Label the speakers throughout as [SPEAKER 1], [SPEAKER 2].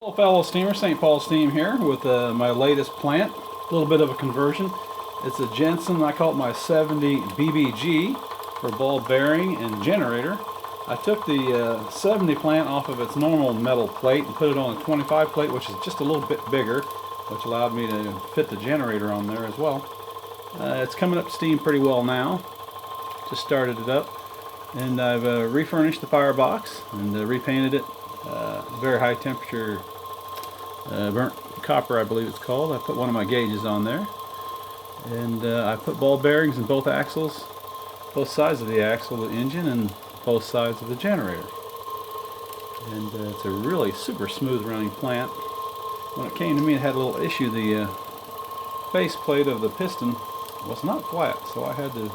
[SPEAKER 1] Hello fellow steamer, St. Paul Steam here with my latest plant. A little bit of a conversion. It's a Jensen, I call it my 70 BBG for ball bearing and generator. I took the 70 plant off of its normal metal plate and put it on a 25 plate, which is just a little bit bigger, which allowed me to fit the generator on there as well. It's coming up to steam pretty well now. Just started it up, and I've refurnished the firebox and repainted it. Very high temperature burnt copper, I believe it's called. I put one of my gauges on there, and I put ball bearings in both axles, both sides of the axle, the engine, and both sides of the generator. And it's a really super smooth running plant. When it came to me, it had a little issue. The face plate of the piston was not flat, so I had to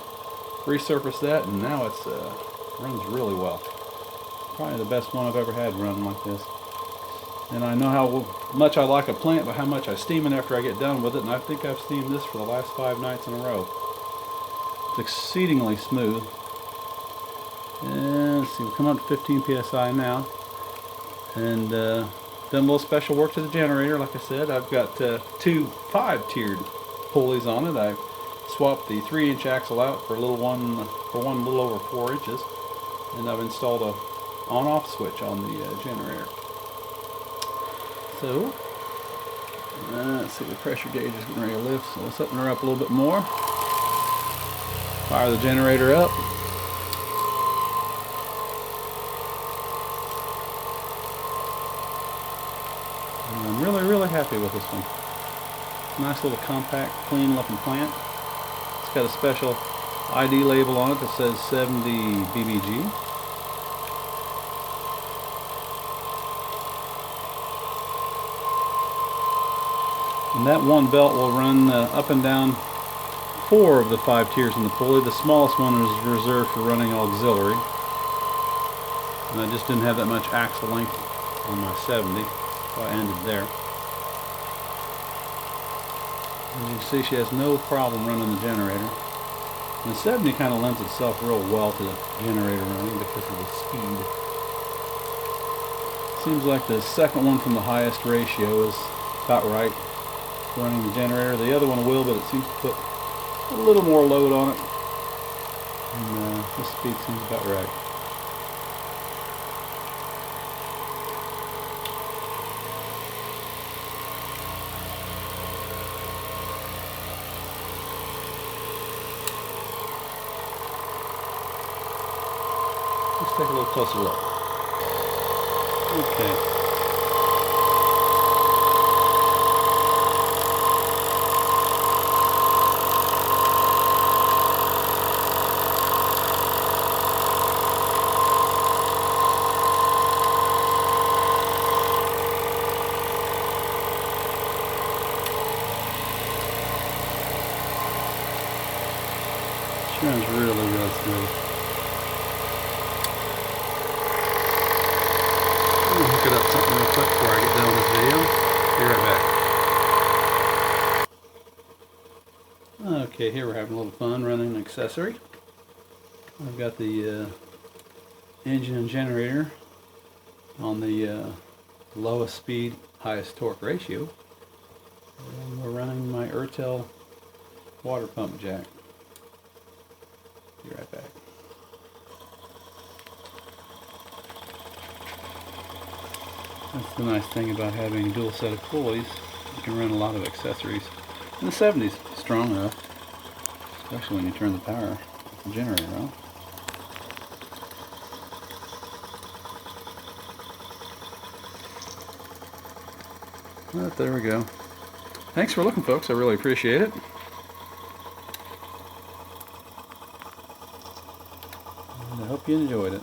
[SPEAKER 1] resurface that, and now it's runs really well. Probably the best one I've ever had run like this. And I know how much I like a plant, but how much I steam it after I get done with it, and I think I've steamed this for the last 5 nights in a row. It's exceedingly smooth. And let's see, we're coming up to 15 psi now. And done a little special work to the generator. Like I said, I've got 2 5-tiered pulleys on it. I've swapped the 3-inch axle out for one a little over 4 inches, and I've installed a on-off switch on the generator. So let's see, the pressure gauge is getting ready to lift, so let's open her up a little bit more. Fire the generator up. And I'm really happy with this one. Nice little compact, clean looking plant. It's got a special ID label on it that says 70 BBG. And that one belt will run up and down 4 of the 5 tiers in the pulley. The smallest one is reserved for running auxiliary. And I just didn't have that much axle length on my 70, so I ended there. As you can see, she has no problem running the generator. And the 70 kind of lends itself real well to the generator running because of the speed. Seems like the second one from the highest ratio is about right running the generator. The other one will, but it seems to put a little more load on it. And this speed seems about right. Let's take a little closer look. Okay. She runs really smooth. I'm going to hook it up something real quick before I get done with this video. Be right back. Okay, here we're having a little fun running an accessory. I've got the engine and generator on the lowest speed, highest torque ratio. And we're running my Urtel water pump jack. Be right back. That's the nice thing about having a dual set of pulleys. You can run a lot of accessories. And the 70's strong enough, especially when you turn the power of the generator on. But there we go. Thanks for looking, folks. I really appreciate it. I hope you enjoyed it.